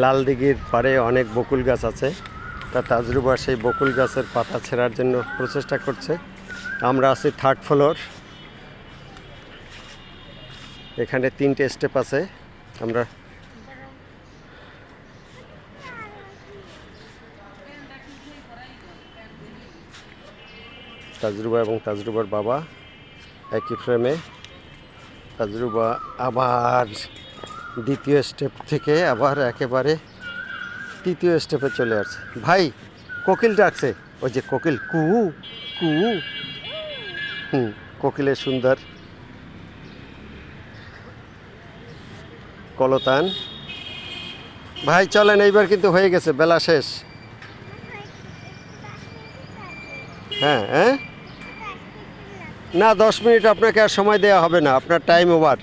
লাল দিঘির পাড়ে অনেক বকুল গাছ আছে। তা তাজরুবা সেই বকুল গাছের পাতা ছেঁড়ার জন্য প্রচেষ্টা করছে। আমরা আছি 3rd ফ্লোর। এখানে 3টে স্টেপ আছে। আমরা তাজরুবা এবং তাজরুবার বাবা একই ফ্রেমে। তাজরুবা আবার 2য় স্টেপ থেকে আবার একেবারে 3য় স্টেপে চলে আসছে। ভাই কোকিল ডাকছে, ওই যে কোকিল কু কু। কোকিলের সুন্দর কলতান। ভাই চলেন, এইবার কিন্তু হয়ে গেছে, বেলা শেষ। হ্যাঁ হ্যাঁ, না 10 মিনিট আপনাকে আর সময় দেওয়া হবে না, আপনার টাইম ওভার।